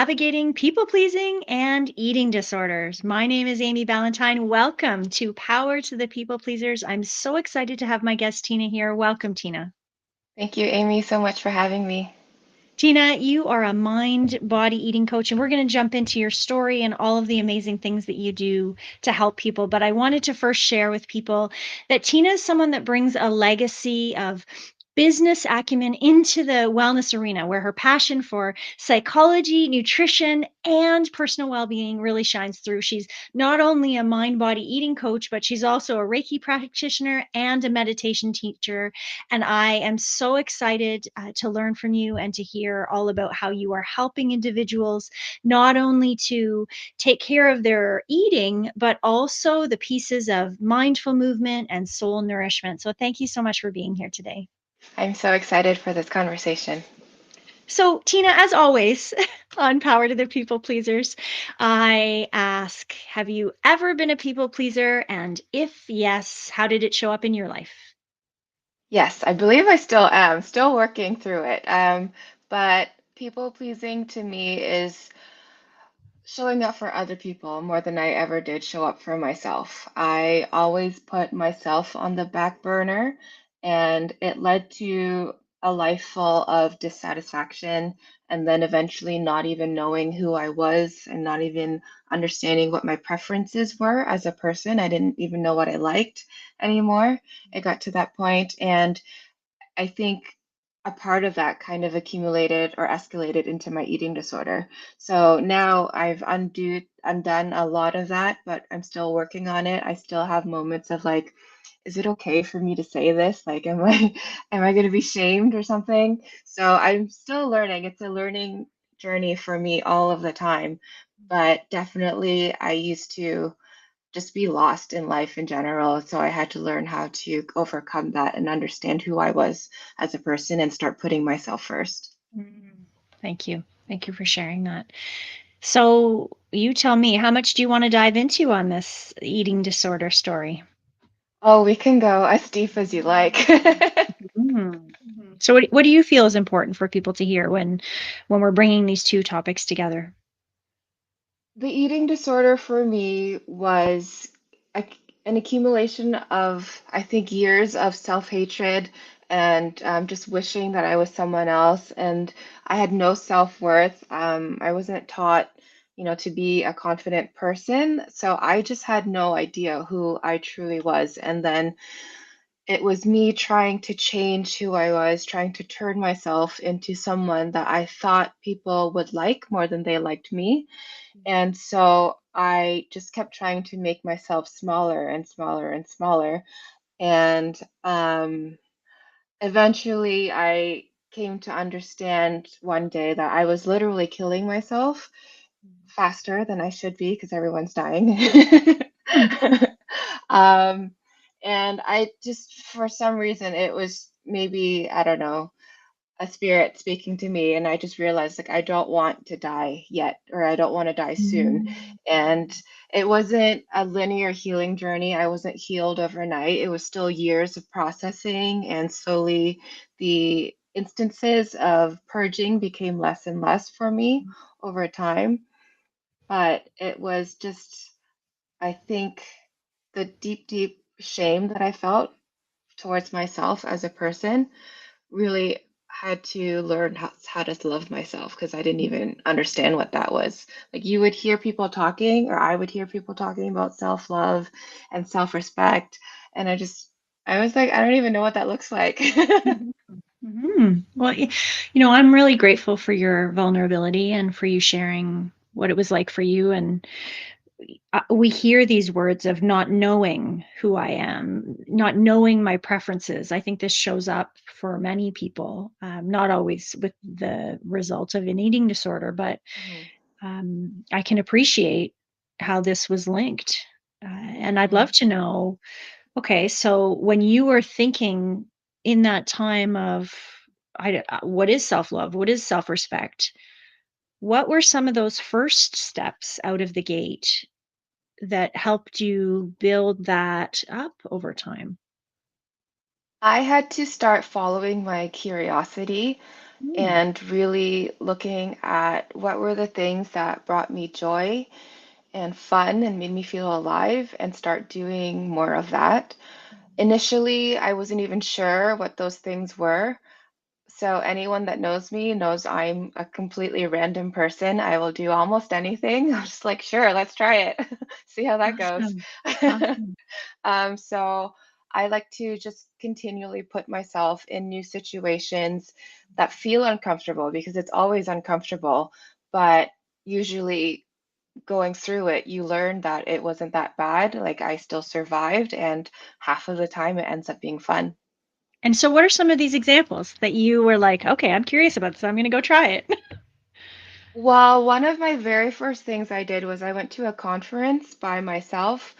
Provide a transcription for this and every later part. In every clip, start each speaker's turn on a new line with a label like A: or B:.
A: navigating people pleasing and eating disorders. My name is Amy Ballantyne. Welcome to Power to the People Pleasers. I'm so excited to have my guest Tina here. Welcome, Tina.
B: Thank you, Amy, so much for having me.
A: Tina, you are a mind body eating coach, and we're going to jump into your story and all of the amazing things that you do to help people. But I wanted to first share with people that Tina is someone that brings a legacy of business acumen into the wellness arena where her passion for psychology, nutrition, and personal well-being really shines through. She's not only a mind body eating coach, but she's also a Reiki practitioner and a meditation teacher. And I am so excited to learn from you and to hear all about how you are helping individuals not only to take care of their eating, but also the pieces of mindful movement and soul nourishment. So thank you so much for being here today.
B: I'm so excited for this conversation.
A: So, Tina, as always, on Power to the People Pleasers, I ask, have you ever been a people pleaser? And if yes, how did it show up in your life?
B: Yes, I believe I still am, still working through it. But people pleasing to me is showing up for other people more than I ever did show up for myself. I always put myself on the back burner, and it led to a life full of dissatisfaction and then eventually not even knowing who I was and not even understanding what my preferences were as a person. I didn't even know what I liked anymore. It got to that point, and I think a part of that kind of accumulated or escalated into my eating disorder. So now I've undone a lot of that, but I'm still working on it. I still have moments of like, is it okay for me to say this? Like, am I am I going to be shamed or something? So I'm still learning. It's a learning journey for me all of the time. But definitely I used to just be lost in life in general. So I had to learn how to overcome that and understand who I was as a person and start putting myself first.
A: Mm, Thank you. Thank you for sharing that. So, you tell me, how much do you want to dive into on this eating disorder story?
B: Oh, we can go as deep as you like.
A: So, what do you feel is important for people to hear when we're bringing these two topics together?
B: The eating disorder for me was a, an accumulation of, I think, years of self-hatred and just wishing that I was someone else. And I had no self-worth. I wasn't taught, to be a confident person. So I just had no idea who I truly was. And then it was me trying to change who I was, trying to turn myself into someone that I thought people would like more than they liked me. And so I just kept trying to make myself smaller and smaller and smaller. And eventually I came to understand one day that I was literally killing myself faster than I should be because everyone's dying. um, and I just, for some reason, it was maybe, I don't know, a spirit speaking to me, and I just realized like I don't want to die yet, or I don't want to die soon.
A: Mm.
B: And it wasn't a linear healing journey. I wasn't healed overnight. It was still years of processing, and slowly the instances of purging became less and less for me over time. But it was just, I think, the deep, deep shame that I felt towards myself as a person really had to learn how to love myself because I didn't even understand what that was. Like you would hear people talking, or I would hear people talking about self-love and self-respect, and I was like, I don't even know what that looks like.
A: Mhm. Well, I'm really grateful for your vulnerability and for you sharing what it was like for you. And we hear these words of not knowing who I am, not knowing my preferences. I think this shows up for many people, not always with the result of an eating disorder, but
B: Mhm,
A: I can appreciate how this was linked. And I'd
B: mhm.
A: love to know, okay, so when you were thinking in that time of what is self-love? What is self-respect? What were some of those first steps out of the gate that helped you build that up over time?
B: I had to start following my curiosity.
A: Mm.
B: and really looking at what were the things that brought me joy and fun and made me feel alive and start doing more of that. Initially, I wasn't even sure what those things were. So anyone that knows me knows I'm a completely random person. I will do almost anything. I'm just like, sure, let's try it. See how that goes.
A: Awesome. Awesome.
B: So I like to just continually put myself in new situations that feel uncomfortable because it's always uncomfortable, but usually going through it, you learn that it wasn't that bad. Like I still survived, and half of the time it ends up being fun.
A: And so what are some of these examples that you were like, "Okay, I'm curious about this. I'm gonna go try it."
B: Well, one of my very first things I did was I went to a conference by myself,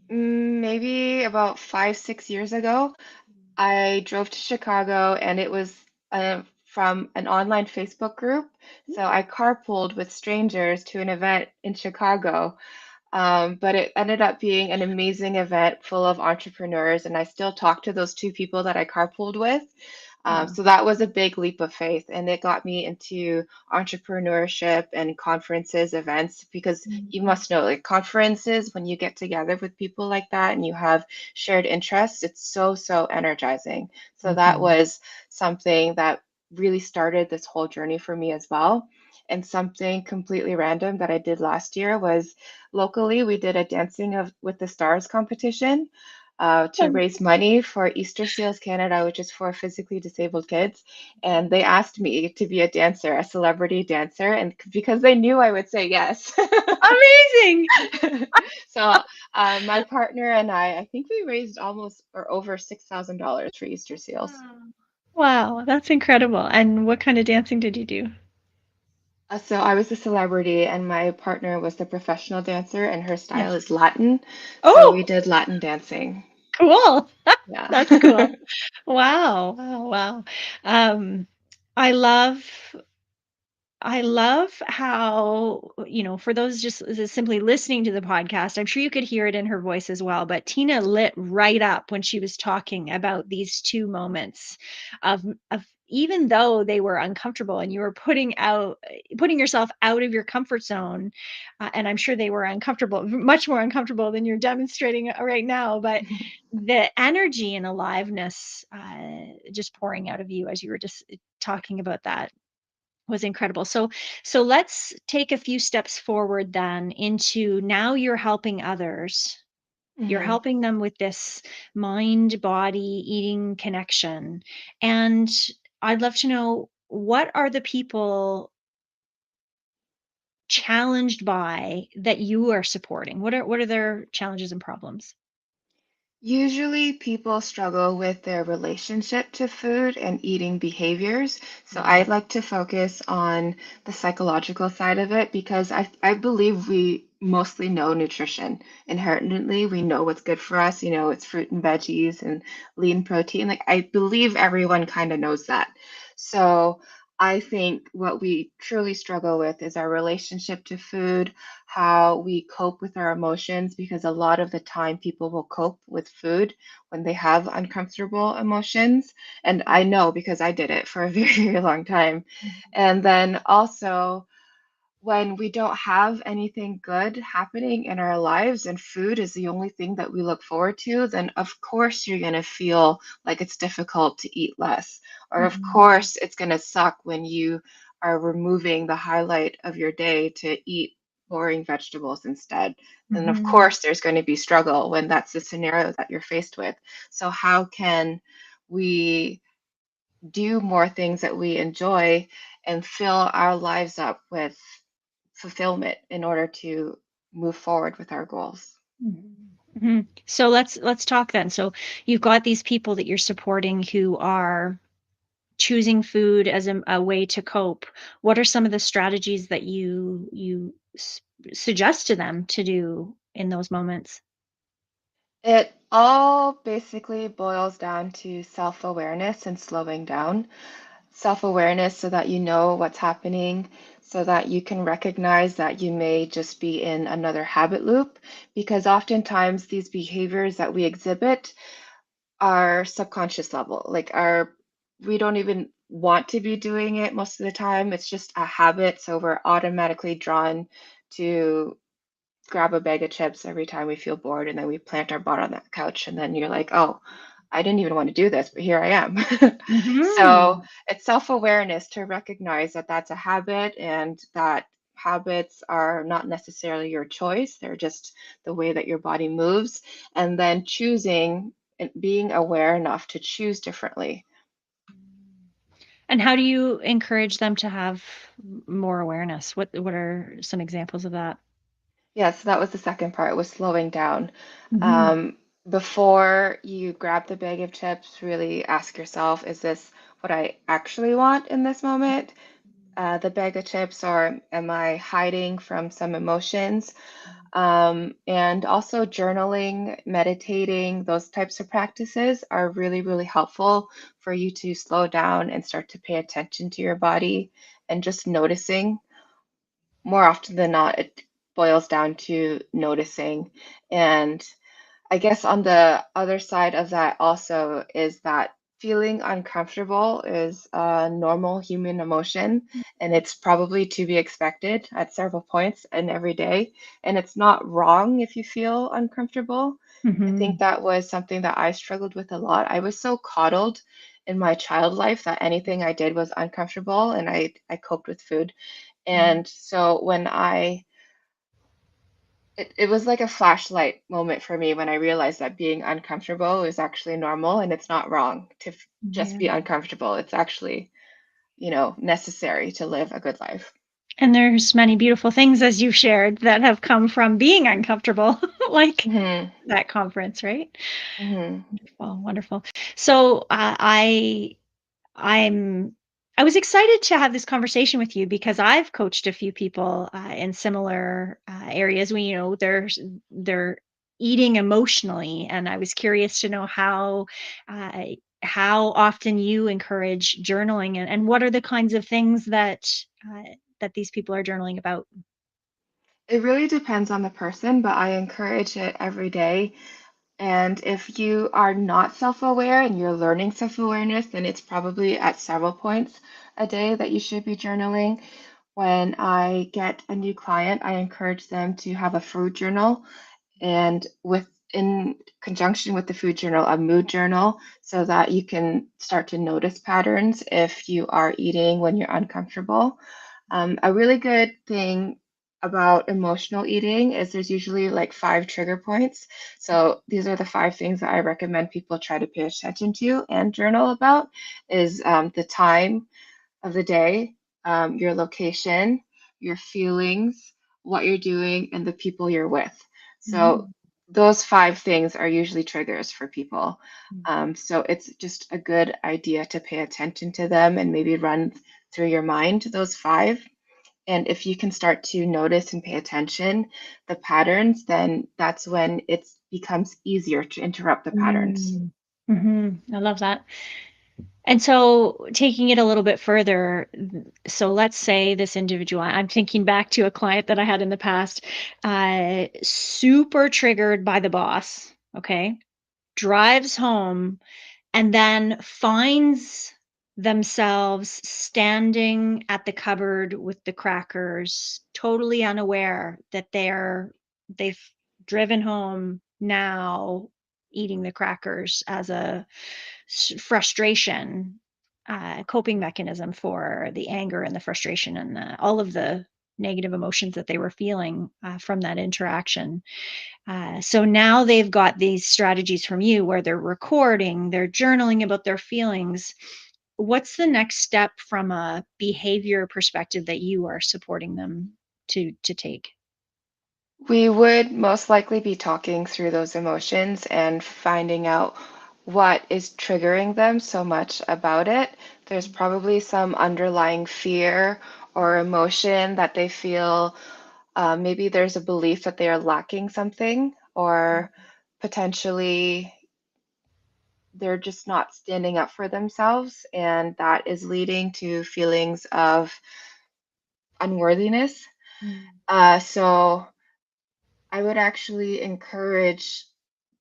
B: maybe about 5, 6 years ago. I drove to Chicago and it was from an online Facebook group. So I carpooled with strangers to an event in Chicago. But it ended up being an amazing event full of entrepreneurs, and I still talk to those two people that I carpooled with.
A: Wow.
B: So that was a big leap of faith, and it got me into entrepreneurship and conferences, events, because you
A: Mhm.
B: must know, like conferences, when you get together with people like that and you have shared interests, it's so, so energizing. So that
A: Mhm.
B: was something that really started this whole journey for me as well. And something completely random that I did last year was locally, we did a Dancing of with the Stars competition to raise money for Easter Seals Canada, which is for physically disabled kids. And they asked me to be a dancer, a celebrity dancer, and because they knew I would say yes.
A: Amazing.
B: So my partner and I think we raised almost or over $6,000 for Easter Seals.
A: Wow. Wow, that's incredible. And what kind of dancing did you do?
B: So I was the celebrity, and my partner was the professional dancer, and her style
A: Yes.
B: is Latin. So we
A: Oh,
B: did Latin dancing.
A: cool. That's
B: Yeah.
A: cool. Wow. Wow, wow. Um, I love I love how, for those just simply listening to the podcast, I'm sure you could hear it in her voice as well. But Tina lit right up when she was talking about these two moments of even though they were uncomfortable and you were putting yourself out of your comfort zone, and I'm sure they were uncomfortable, much more uncomfortable than you're demonstrating right now. But the energy and aliveness just pouring out of you as you were just talking about that was incredible. So let's take a few steps forward then into now you're helping others. You're
B: Mhm.
A: helping them with this mind body eating connection. And I'd love to know, what are the people challenged by that you are supporting? What are their challenges and problems?
B: Usually, people struggle with their relationship to food and eating behaviors. So, I
A: Mm,
B: like to focus on the psychological side of it because I believe we mostly know nutrition. Inherently, we know what's good for us. It's fruit and veggies and lean protein. Like, I believe everyone kind of knows that. So, I think what we truly struggle with is our relationship to food, how we cope with our emotions, because a lot of the time people will cope with food when they have uncomfortable emotions. And I know because I did it for a very long time.
A: mhm,
B: And then also, when we don't have anything good happening in our lives and food is the only thing that we look forward to, then of course you're going to feel like it's difficult to eat less. Or of
A: mhm,
B: course it's going to suck when you are removing the highlight of your day to eat boring vegetables instead. And of
A: mhm,
B: course there's going to be struggle when that's the scenario that you're faced with. So how can we do more things that we enjoy and fill our lives up with fulfillment in order to move forward with our goals?
A: mhm, mhm. So let's talk then. So you've got these people that you're supporting who are choosing food as a way to cope. What are some of the strategies that you suggest to them to do in those moments?
B: It all basically boils down to self awareness and slowing down. Self awareness so that you know what's happening, so that you can recognize that you may just be in another habit loop. Because oftentimes, these behaviors that we exhibit our subconscious level, like our we don't even want to be doing it most of the time. It's just a habit, so we're automatically drawn to grab a bag of chips every time we feel bored, and then we plant our butt on that couch, and then you're like, oh, I didn't even want to do this, but here I am. So
A: Mhm.
B: it's self-awareness to recognize that that's a habit, and that habits are not necessarily your choice. They're just the way that your body moves, and then choosing and being aware enough to choose differently.
A: And how do you encourage them to have more awareness? What are some examples of that?
B: Yeah, so that was the second part, was slowing down.
A: Mhm.
B: Um, Before you grab the bag of chips, really ask yourself, is this what I actually want in this moment? The bag of chips, or am I hiding from some emotions? And also journaling, meditating, those types of practices are really, really helpful for you to slow down and start to pay attention to your body and just noticing. More often than not, it boils down to noticing. And I guess on the other side of that also is that feeling uncomfortable is a normal human emotion, and it's probably to be expected at several points in every day. And it's not wrong if you feel uncomfortable. I think
A: Mhm.
B: that was something that I struggled with a lot. I was so coddled in my child life that anything I did was uncomfortable, and I coped with food. And so when it was like a flashlight moment for me when I realized that being uncomfortable is actually normal, and it's not wrong to just
A: Yeah.
B: be uncomfortable. It's actually, necessary to live a good life.
A: And there's many beautiful things, as you've shared, that have come from being uncomfortable, like
B: Hmm.
A: that conference, right?
B: Hmm.
A: Wonderful, wonderful. So, I'm I was excited to have this conversation with you because I've coached a few people in similar areas when they're eating emotionally, and I was curious to know uh, how often you encourage journaling, and what are the kinds of things that these people are journaling about.
B: It really depends on the person, but I encourage it every day. And if you are not self-aware and you're learning self-awareness, then it's probably at several points a day that you should be journaling. When I get a new client, I encourage them to have a food journal, and with in conjunction with the food journal, a mood journal, so that you can start to notice patterns if you are eating when you're uncomfortable. A really good thing about emotional eating is there's usually like 5 trigger points. So these are the 5 things that I recommend people try to pay attention to and journal about: is the time of the day, your location, your feelings, what you're doing, and the people you're with. So
A: Mhm.
B: those 5 things are usually triggers for people. So it's just a good idea to pay attention to them and maybe run through your mind those 5. And if you can start to notice and pay attention the patterns, then that's when it becomes easier to interrupt the patterns.
A: Mm. I love that. And so taking it a little bit further, so let's say this individual, I'm thinking back to a client that I had in the past, super triggered by the boss, okay? Drives home and then finds themselves standing at the cupboard with the crackers, totally unaware that they've driven home now eating the crackers as a frustration, coping mechanism for the anger and the frustration and all of the negative emotions that they were feeling from that interaction. So now they've got these strategies from you where they're recording, they're journaling about their feelings. What's the next step from a behavior perspective that you are supporting them to take?
B: We would most likely be talking through those emotions and finding out what is triggering them so much about it. There's probably some underlying fear or emotion that they feel. Maybe there's a belief that they are lacking something, or potentially they're just not standing up for themselves, and that is leading to feelings of unworthiness.
A: Mm,
B: So I would actually encourage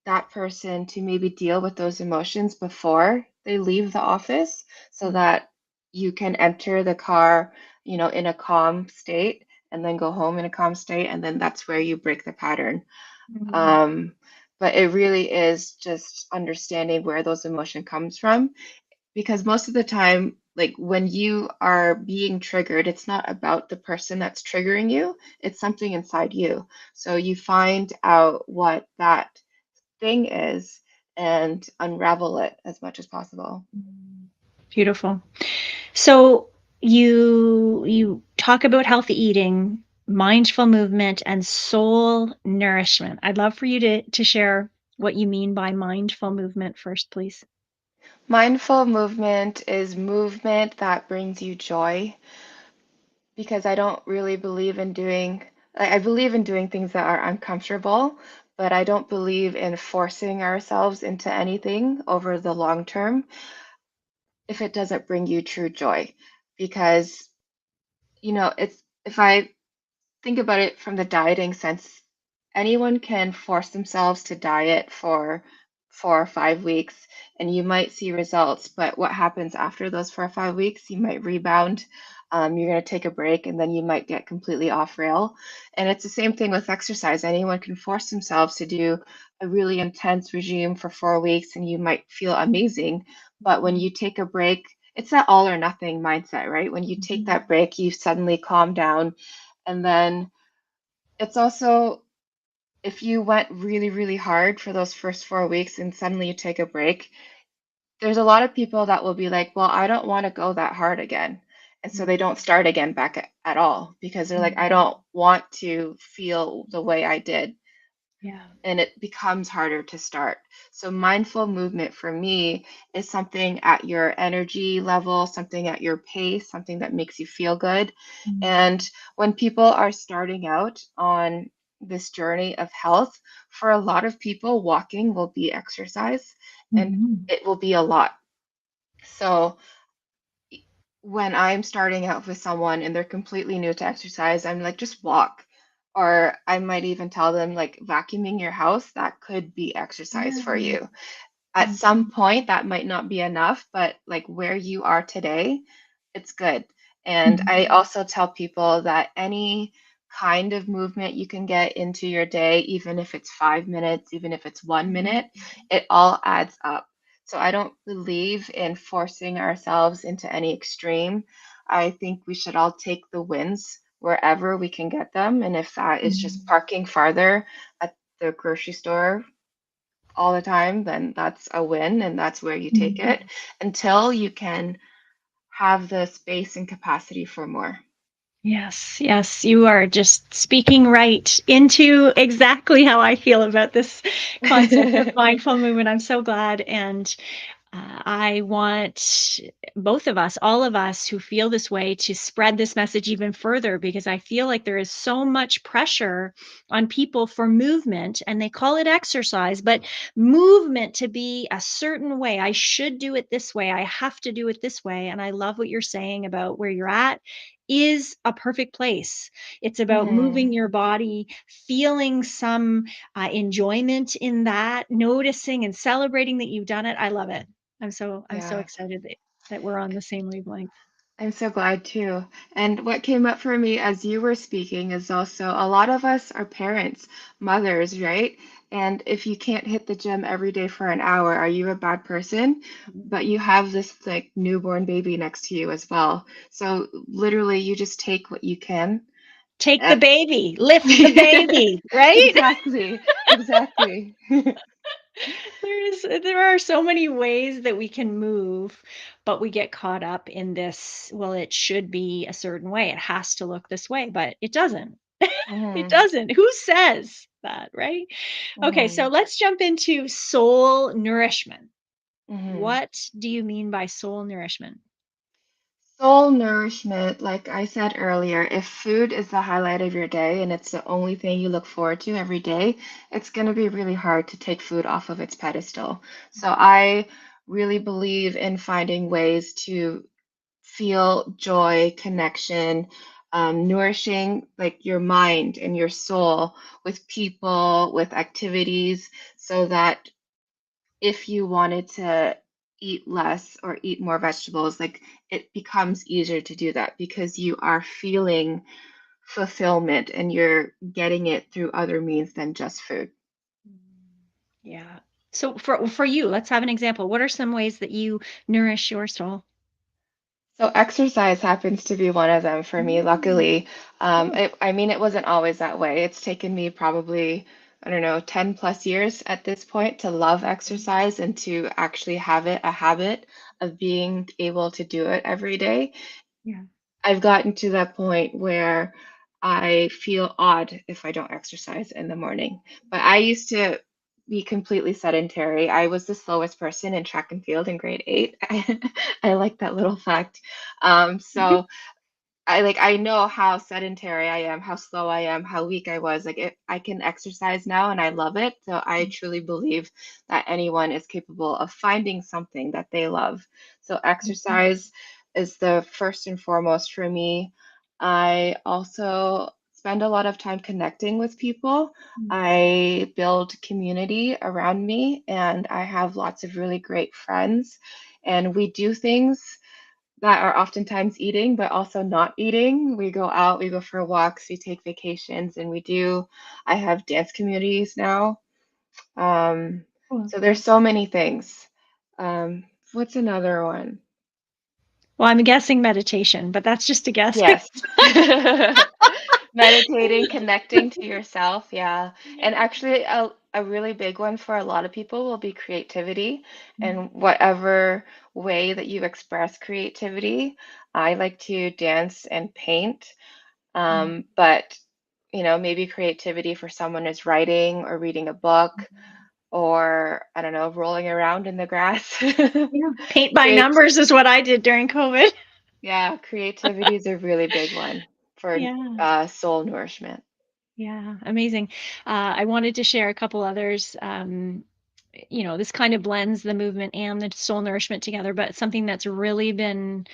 B: that person to maybe deal with those emotions before they leave the office, so
A: mm,
B: that you can enter the car, in a calm state and then go home in a calm state, and then that's where you break the pattern.
A: Mm,
B: Um, but it really is just understanding where those emotion comes from, because most of the time, like when you are being triggered, it's not about the person that's triggering you, it's something inside you. So you find out what that thing is and unravel it as much as possible.
A: mm. Beautiful. So you talk about healthy eating, mindful movement, and soul nourishment. I'd love for you to share what you mean by mindful movement first, please.
B: Mindful movement is movement that brings you joy, because I don't really believe in doing, I believe in doing things that are uncomfortable, but I don't believe in forcing ourselves into anything over the long term if it doesn't bring you true joy. Because, it's, if I think about it from the dieting sense, anyone can force themselves to diet for 4 or 5 weeks and you might see results. But what happens after those 4 or 5 weeks? You might rebound. You're going to take a break and then you might get completely off rail. And it's the same thing with exercise. Anyone can force themselves to do a really intense regime for 4 weeks and you might feel amazing. But when
A: Mhm,
B: you take a break, it's that all or nothing mindset, right? When you take
A: mhm,
B: that break, you suddenly calm down. And then it's also, if you went really, really hard for those first 4 weeks and suddenly you take a break, there's a lot of people that will be like, well, I don't want to go that hard again. And so they
A: mhm,
B: don't start again back at all, because they're like, I
A: mhm.
B: don't want to feel the way I did,
A: Yeah.
B: and it becomes harder to start. So, mindful movement for me is something at your energy level, something at your pace, something that makes you feel good.
A: Mm,
B: And when people are starting out on this journey of health, for a lot of people, walking will be exercise and
A: mhm.
B: it will be a lot. So, when I'm starting out with someone and they're completely new to exercise, I'm like, just walk. Or I might even tell them, like, vacuuming your house, that could be exercise for
A: Yeah.
B: you. At some
A: Mhm,
B: point, that might not be enough, but like where you are today, it's good. And I
A: mhm,
B: also tell people that any kind of movement you can get into your day, even if it's 5 minutes, even if it's 1 minute,
A: mhm.
B: it all adds up. So I don't believe in forcing ourselves into any extreme. I think we should all take the wins wherever we can get them. And if that is just
A: Mhm,
B: parking farther at the grocery store all the time, then that's a win and that's where you take
A: mhm.
B: it until you can have the space and capacity for more.
A: Yes, yes, you are just speaking right into exactly how I feel about this concept of mindful movement. I'm so glad. And I want both of us, all of us who feel this way, to spread this message even further because I feel like there is so much pressure on people for movement and they call it exercise, but movement to be a certain way. I should do it this way. I have to do it this way. And I love what you're saying about where you're at is a perfect place. It's about moving
B: Hmm.
A: your body, feeling some enjoyment in that, noticing and celebrating that you've done it. I love it. I'm so
B: Yeah,
A: excited that we're on the same wavelength.
B: I'm so glad too. And what came up for me as you were speaking is also a lot of us are parents, mothers, right? And if you can't hit the gym every day for an hour, are you a bad person? But you have this like newborn baby next to you as well. So literally, you just take what you can.
A: Take the
B: Uh,
A: baby, lift the baby, right?
B: exactly, exactly.
A: There are so many ways that we can move, but we get caught up in this, well, it should be a certain way. It has to look this way, but it doesn't. It
B: Hmm.
A: doesn't. Who says that, right? Okay, so
B: Hmm.
A: let's jump into soul nourishment.
B: Hmm.
A: What do you mean by soul nourishment?
B: Soul nourishment, like I said earlier, if food is the highlight of your day and it's the only thing you look forward to every day, it's going to be really hard to take food off of its pedestal. So I really believe in finding ways to feel joy, connection, nourishing like your mind and your soul with people, with activities, so that if you wanted to eat less or eat more vegetables, like it becomes easier to do that because you are feeling fulfillment and you're getting it through other means than just food.
A: Yeah. So for you, let's have an example. What are some ways that you nourish your soul?
B: So exercise happens to be one of them for me,
A: Mm,
B: luckily.
A: cool.
B: I mean, it wasn't always that way. It's taken me probably, I don't know, 10 plus years at this point to love exercise and to actually have it a habit of being able to do it every day.
A: Yeah.
B: I've gotten to that point where I feel odd if I don't exercise in the morning. But I used to be completely sedentary. I was the slowest person in track and field in grade 8. I like that little fact. So I know how sedentary I am, how slow I am, how weak I was. I can exercise now and I love it. So I truly believe that anyone is capable of finding something that they love. So
A: Mhm.
B: exercise is the first and foremost for me. I also spend a lot of time connecting with people.
A: Mm.
B: I build community around me and I have lots of really great friends and we do things that are oftentimes eating, but also not eating. We go out, we go for walks, we take vacations, and I have dance communities now. Um,
A: Cool.
B: so there's so many things. What's another one?
A: Well, I'm guessing meditation, but that's just a guess.
B: Yes. Meditating, connecting to yourself, yeah. And
A: Yeah.
B: actually, a really big one for a lot of people will be creativity
A: Mm,
B: and whatever way that you express creativity. I like to dance and paint.
A: mm,
B: But maybe creativity for someone is writing or reading a book
A: mm.
B: or I don't know, rolling around in the grass.
A: Yeah. Paint by
B: Create,
A: numbers is what I did during COVID.
B: yeah, creativity is a really big one for
A: Yeah.
B: soul nourishment.
A: Yeah, amazing. I wanted to share a couple others. This kind of blends the movement and the soul nourishment together, but something that's really been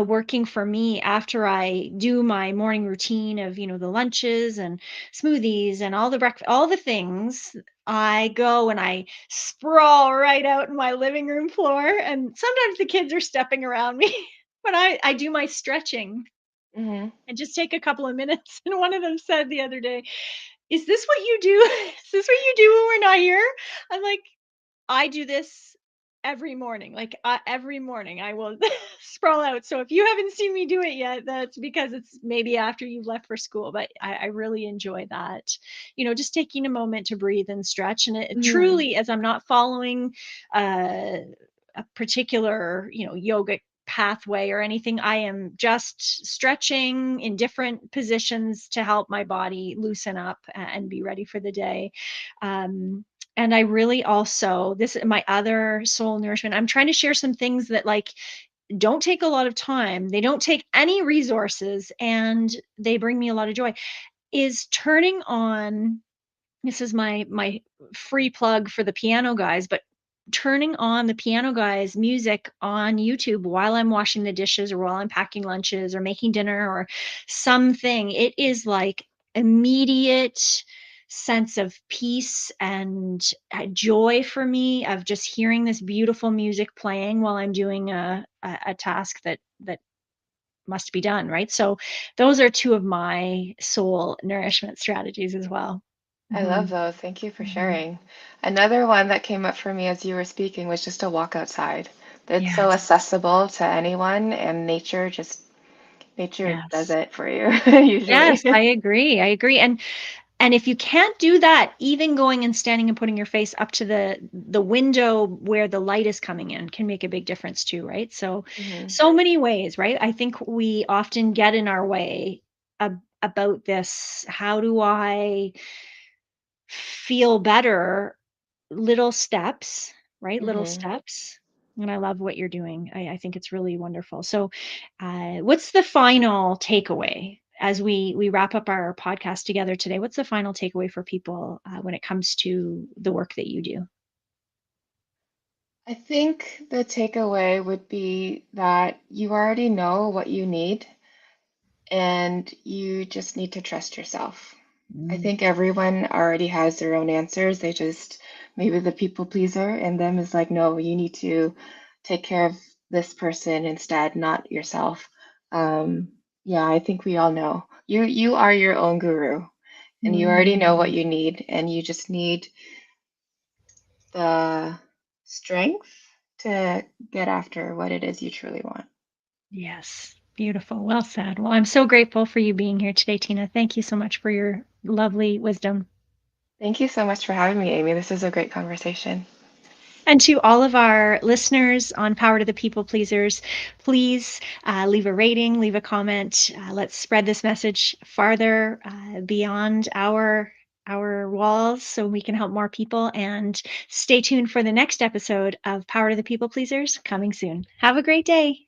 A: working for me after I do my morning routine of, the lunches and smoothies and all the breakfast, all the things. I go and I sprawl right out in my living room floor, and sometimes the kids are stepping around me, but I do my stretching
B: Hmm.
A: and just take a couple of minutes. And one of them said the other day, "Is this what you do? Is this what you do when we're not here?" I'm like, "I do this every morning. Like, every morning I will sprawl out. So if you haven't seen me do it yet, that's because it's maybe after you've left for school, but I really enjoy that. Just taking a moment to breathe and stretch. And it
B: Hmm.
A: truly, as I'm not following uh, a particular, yoga pathway or anything. I am just stretching in different positions to help my body loosen up and be ready for the day. Um, and I really also, this is my other soul nourishment. I'm trying to share some things that like don't take a lot of time. They don't take any resources and they bring me a lot of joy. Is turning on, this is my free plug for the piano guys, but turning on the piano guys music on YouTube while I'm washing the dishes or while I'm packing lunches or making dinner or something, it is like immediate sense of peace and joy for me of just hearing this beautiful music playing while I'm doing a task that must be done, right? So those are two of my soul nourishment strategies as well.
B: I love
A: Mhm.
B: those. Thank you for
A: Mhm.
B: sharing. Another one that came up for me as you were speaking was just a walk outside. It's so
A: Yes.
B: accessible to anyone, and nature does
A: Yes.
B: it for you
A: Yes,
B: usually.
A: I agree, I agree, and if you can't do that, even going and standing and putting your face up to the window where the light is coming in can make a big difference too, right? So,
B: Hmm.
A: so many ways, right? I think we often get in our way about this. How do I feel better? Little steps, right? Little
B: Hmm.
A: steps. And I love what you're doing. I think it's really wonderful. So, what's the final takeaway as we wrap up our podcast together today? What's the final takeaway for people when it comes to the work that you do?
B: I think the takeaway would be that you already know what you need and you just need to trust yourself. I
A: Mm,
B: think everyone already has their own answers. Maybe the people pleaser in them is like, no, you need to take care of this person instead, not yourself. Um, yeah, I think we all know. You are your own guru, and you already know what
A: Mm.
B: you need, and you just need the strength to get after what it is you truly want.
A: Yes. Beautiful. Well said. Well, I'm so grateful for you being here today, Tina. Thank you so much for your lovely wisdom.
B: Thank you so much for having me, Amy. This is a great conversation.
A: And to all of our listeners on Power to the People Pleasers, please leave a rating, leave a comment. Let's spread this message farther beyond our walls so we can help more people. And stay tuned for the next episode of Power to the People Pleasers coming soon. Have a great day.